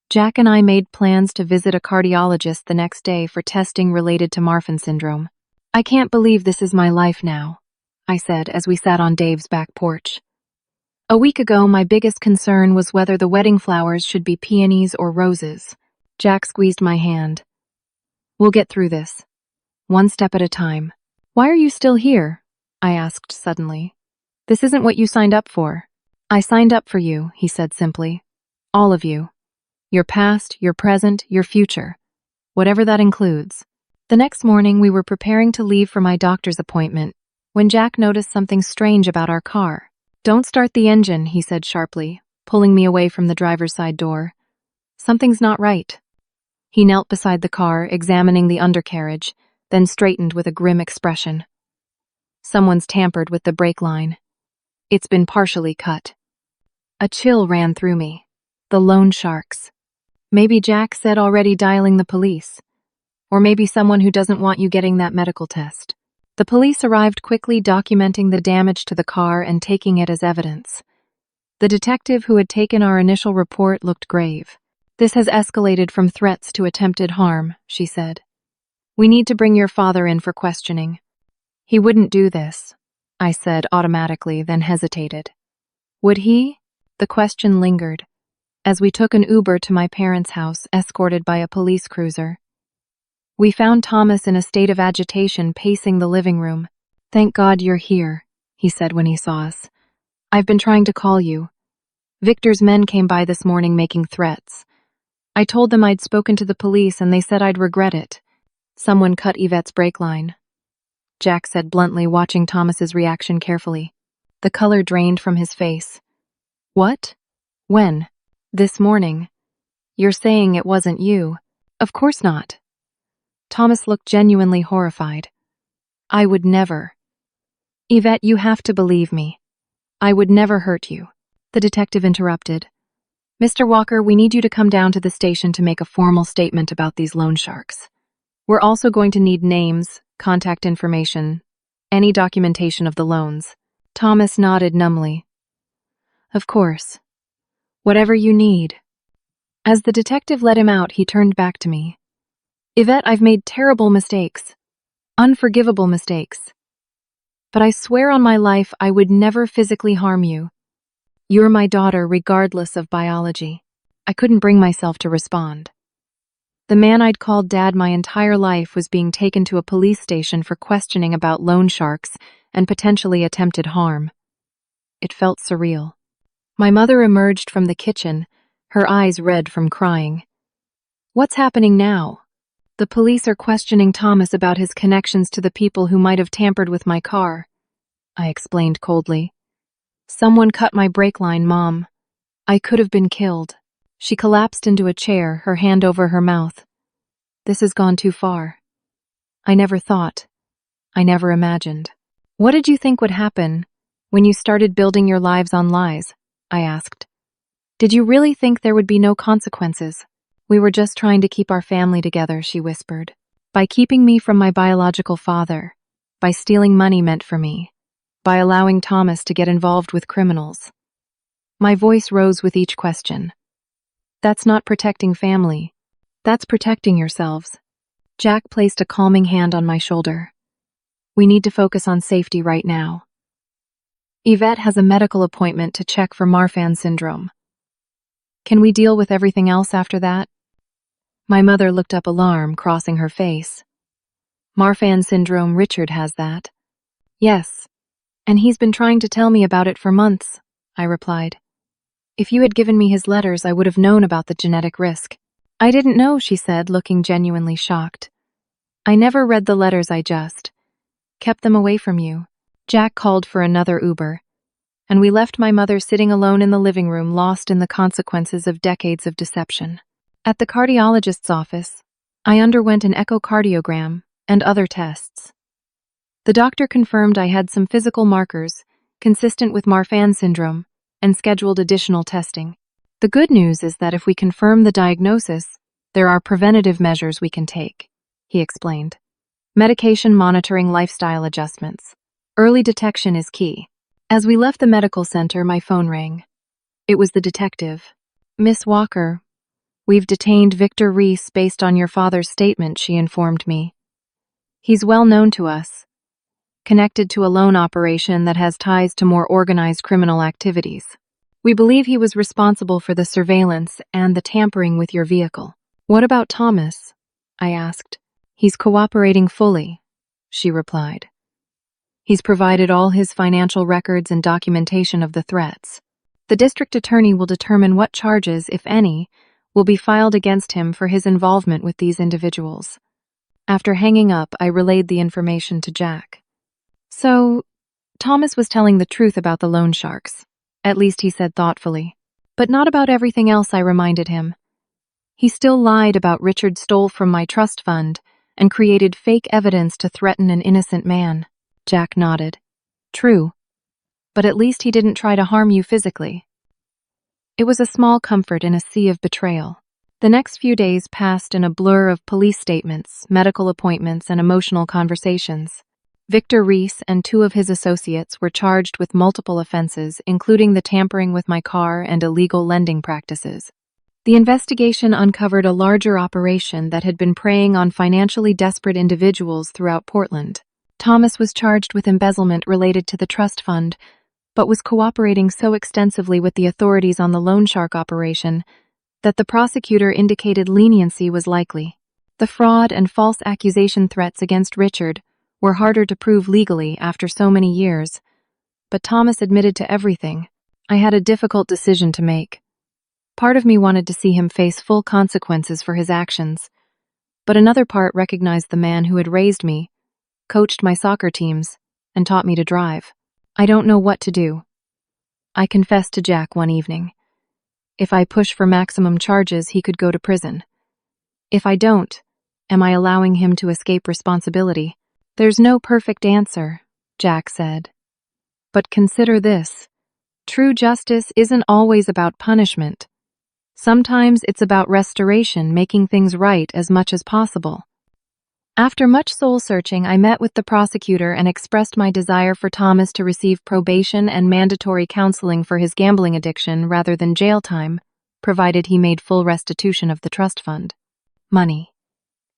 Jack and I made plans to visit a cardiologist the next day for testing related to Marfan syndrome. I can't believe this is my life now, I said as we sat on Dave's back porch. A week ago, my biggest concern was whether the wedding flowers should be peonies or roses. Jack squeezed my hand. We'll get through this, one step at a time. Why are you still here? I asked suddenly. This isn't what you signed up for. I signed up for you, he said simply. All of you. Your past, your present, your future. Whatever that includes. The next morning, we were preparing to leave for my doctor's appointment when Jack noticed something strange about our car. Don't start the engine, he said sharply, pulling me away from the driver's side door. Something's not right. He knelt beside the car, examining the undercarriage, then straightened with a grim expression. Someone's tampered with the brake line. It's been partially cut. A chill ran through me. The loan sharks. Maybe Jack said already dialing the police. Or maybe someone who doesn't want you getting that medical test. The police arrived quickly, documenting the damage to the car and taking it as evidence. The detective who had taken our initial report looked grave. This has escalated from threats to attempted harm, she said. We need to bring your father in for questioning. He wouldn't do this, I said automatically, then hesitated. Would he? The question lingered, as we took an Uber to my parents' house, escorted by a police cruiser. We found Thomas in a state of agitation, pacing the living room. Thank God you're here, he said when he saw us. I've been trying to call you. Victor's men came by this morning making threats. I told them I'd spoken to the police and they said I'd regret it. Someone cut Yvette's brake line, Jack said bluntly, watching Thomas's reaction carefully. The color drained from his face. What? When? This morning. You're saying it wasn't you? Of course not. Thomas looked genuinely horrified. I would never. Yvette, you have to believe me. I would never hurt you. The detective interrupted. Mr. Walker, we need you to come down to the station to make a formal statement about these loan sharks. We're also going to need names, contact information, any documentation of the loans. Thomas nodded numbly. Of course. Whatever you need. As the detective let him out, he turned back to me. Yvette, I've made terrible mistakes. Unforgivable mistakes. But I swear on my life I would never physically harm you. You're my daughter regardless of biology. I couldn't bring myself to respond. The man I'd called Dad my entire life was being taken to a police station for questioning about loan sharks and potentially attempted harm. It felt surreal. My mother emerged from the kitchen, her eyes red from crying. What's happening now? The police are questioning Thomas about his connections to the people who might have tampered with my car, I explained coldly. Someone cut my brake line, Mom. I could have been killed. She collapsed into a chair, her hand over her mouth. This has gone too far. I never thought. I never imagined. What did you think would happen when you started building your lives on lies? I asked. Did you really think there would be no consequences? We were just trying to keep our family together, she whispered. By keeping me from my biological father, by stealing money meant for me, by allowing Thomas to get involved with criminals. My voice rose with each question. That's not protecting family. That's protecting yourselves. Jack placed a calming hand on my shoulder. We need to focus on safety right now. Yvette has a medical appointment to check for Marfan syndrome. Can we deal with everything else after that? My mother looked up, alarm crossing her face. Marfan syndrome, Richard has that. Yes, and he's been trying to tell me about it for months, I replied. If you had given me his letters, I would have known about the genetic risk. I didn't know, she said, looking genuinely shocked. I never read the letters, I just kept them away from you. Jack called for another Uber, and we left my mother sitting alone in the living room, lost in the consequences of decades of deception. At the cardiologist's office, I underwent an echocardiogram and other tests. The doctor confirmed I had some physical markers consistent with Marfan syndrome and scheduled additional testing. The good news is that if we confirm the diagnosis, there are preventative measures we can take, he explained. Medication monitoring, lifestyle adjustments. Early detection is key. As we left the medical center, my phone rang. It was the detective. Miss Walker, we've detained Victor Reese based on your father's statement, she informed me. He's well known to us, connected to a loan operation that has ties to more organized criminal activities. We believe he was responsible for the surveillance and the tampering with your vehicle. What about Thomas? I asked. He's cooperating fully, she replied. He's provided all his financial records and documentation of the threats. The district attorney will determine what charges, if any, will be filed against him for his involvement with these individuals. After hanging up, I relayed the information to Jack. So, Thomas was telling the truth about the loan sharks. At least he said thoughtfully. But not about everything else, I reminded him. He still lied about Richard stole from my trust fund and created fake evidence to threaten an innocent man. Jack nodded. True, but at least he didn't try to harm you physically. It was a small comfort in a sea of betrayal. The next few days passed in a blur of police statements, medical appointments, and emotional conversations. Victor Reese and 2 of his associates were charged with multiple offenses, including the tampering with my car and illegal lending practices. The investigation uncovered a larger operation that had been preying on financially desperate individuals throughout Portland. Thomas was charged with embezzlement related to the trust fund, but was cooperating so extensively with the authorities on the loan shark operation that the prosecutor indicated leniency was likely. The fraud and false accusation threats against Richard were harder to prove legally after so many years, but Thomas admitted to everything. I had a difficult decision to make. Part of me wanted to see him face full consequences for his actions, but another part recognized the man who had raised me, coached my soccer teams, and taught me to drive. I don't know what to do. I confessed to Jack one evening. If I push for maximum charges, he could go to prison. If I don't, am I allowing him to escape responsibility? There's no perfect answer, Jack said. But consider this. True justice isn't always about punishment. Sometimes it's about restoration, making things right as much as possible. After much soul-searching, I met with the prosecutor and expressed my desire for Thomas to receive probation and mandatory counseling for his gambling addiction rather than jail time, provided he made full restitution of the trust fund. Money.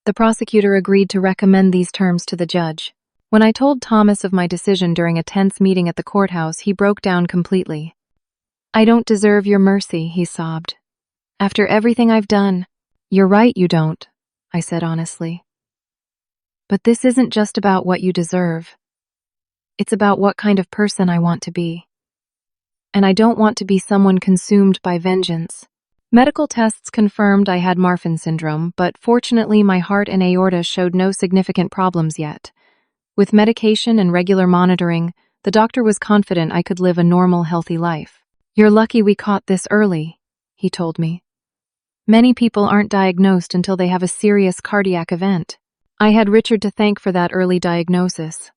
The prosecutor agreed to recommend these terms to the judge. When I told Thomas of my decision during a tense meeting at the courthouse, he broke down completely. I don't deserve your mercy, he sobbed. After everything I've done. You're right, you don't, I said honestly. But this isn't just about what you deserve. It's about what kind of person I want to be. And I don't want to be someone consumed by vengeance. Medical tests confirmed I had Marfan syndrome, but fortunately my heart and aorta showed no significant problems yet. With medication and regular monitoring, the doctor was confident I could live a normal, healthy life. You're lucky we caught this early, he told me. Many people aren't diagnosed until they have a serious cardiac event. I had Richard to thank for that early diagnosis.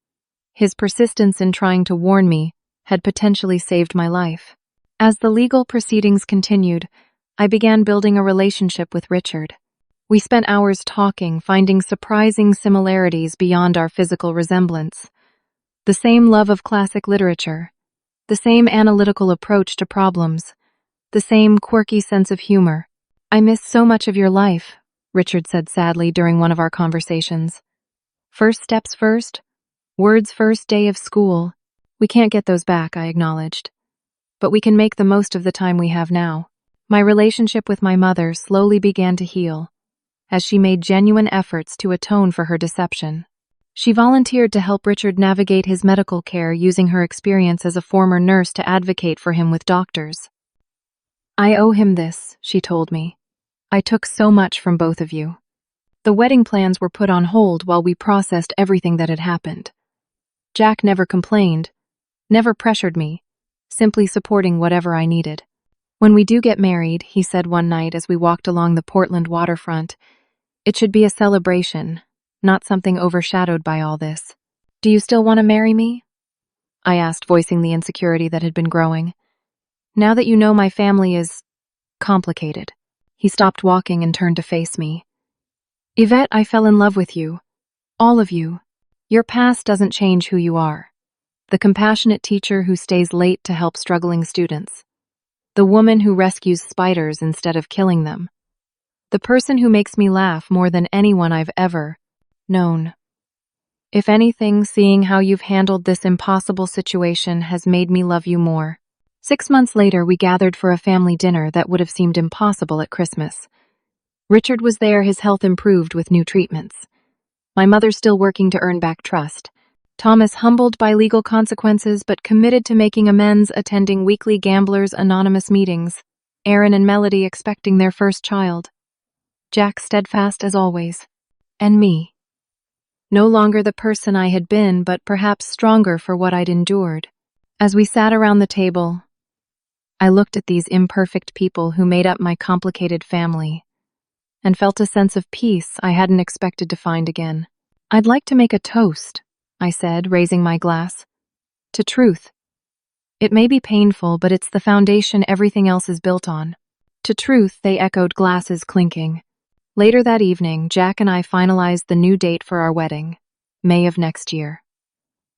His persistence in trying to warn me had potentially saved my life. As the legal proceedings continued, I began building a relationship with Richard. We spent hours talking, finding surprising similarities beyond our physical resemblance. The same love of classic literature, the same analytical approach to problems, the same quirky sense of humor. I miss so much of your life, Richard said sadly during one of our conversations. First steps first, words first day of school. We can't get those back, I acknowledged. But we can make the most of the time we have now. My relationship with my mother slowly began to heal, as she made genuine efforts to atone for her deception. She volunteered to help Richard navigate his medical care, using her experience as a former nurse to advocate for him with doctors. I owe him this, she told me. I took so much from both of you. The wedding plans were put on hold while we processed everything that had happened. Jack never complained, never pressured me, simply supporting whatever I needed. When we do get married, he said one night as we walked along the Portland waterfront, it should be a celebration, not something overshadowed by all this. Do you still want to marry me? I asked, voicing the insecurity that had been growing. Now that you know my family is complicated. He stopped walking and turned to face me. Yvette, I fell in love with you. All of you. Your past doesn't change who you are. The compassionate teacher who stays late to help struggling students. The woman who rescues spiders instead of killing them. The person who makes me laugh more than anyone I've ever known. If anything, seeing how you've handled this impossible situation has made me love you more. 6 months later, we gathered for a family dinner that would have seemed impossible at Christmas. Richard was there, his health improved with new treatments. My mother still working to earn back trust. Thomas humbled by legal consequences but committed to making amends, attending weekly Gamblers Anonymous meetings. Aaron and Melody expecting their first child. Jack steadfast as always. And me. No longer the person I had been, but perhaps stronger for what I'd endured. As we sat around the table, I looked at these imperfect people who made up my complicated family. and felt a sense of peace I hadn't expected to find again. "I'd like to make a toast," I said, raising my glass. "To truth. It may be painful, but it's the foundation everything else is built on." To truth, they echoed, glasses clinking. Later that evening, Jack and I finalized the new date for our wedding, May of next year.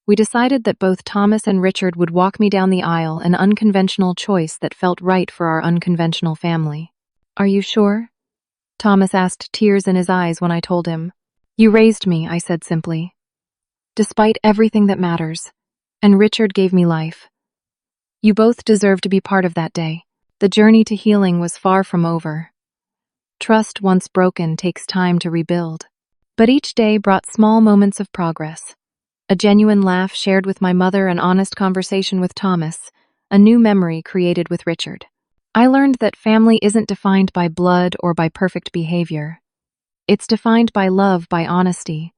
We decided that both Thomas and Richard would walk me down the aisle, an unconventional choice that felt right for our unconventional family. "Are you sure?" Thomas asked, tears in his eyes when I told him. "You raised me," I said simply. "Despite everything that matters. And Richard gave me life. You both deserve to be part of that day." The journey to healing was far from over. Trust once broken takes time to rebuild. But each day brought small moments of progress. A genuine laugh shared with my mother, an honest conversation with Thomas, a new memory created with Richard. I learned that family isn't defined by blood or by perfect behavior. It's defined by love, by honesty,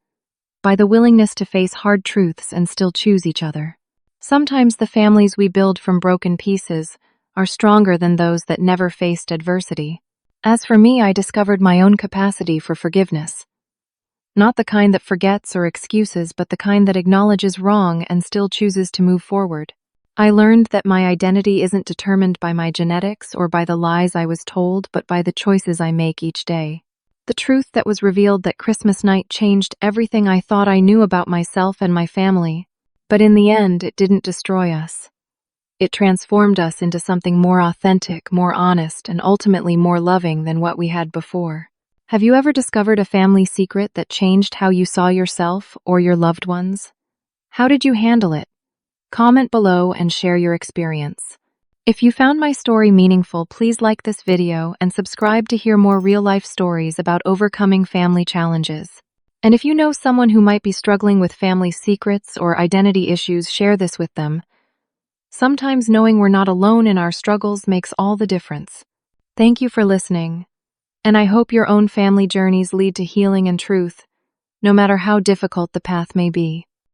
by the willingness to face hard truths and still choose each other. Sometimes the families we build from broken pieces are stronger than those that never faced adversity. As for me, I discovered my own capacity for forgiveness. Not the kind that forgets or excuses, but the kind that acknowledges wrong and still chooses to move forward. I learned that my identity isn't determined by my genetics or by the lies I was told, but by the choices I make each day. The truth that was revealed that Christmas night changed everything I thought I knew about myself and my family. But in the end, it didn't destroy us. It transformed us into something more authentic, more honest, and ultimately more loving than what we had before. Have you ever discovered a family secret that changed how you saw yourself or your loved ones? How did you handle it? Comment below and share your experience. If you found my story meaningful, please like this video and subscribe to hear more real-life stories about overcoming family challenges. And if you know someone who might be struggling with family secrets or identity issues, share this with them. Sometimes knowing we're not alone in our struggles makes all the difference. Thank you for listening, and I hope your own family journeys lead to healing and truth, no matter how difficult the path may be.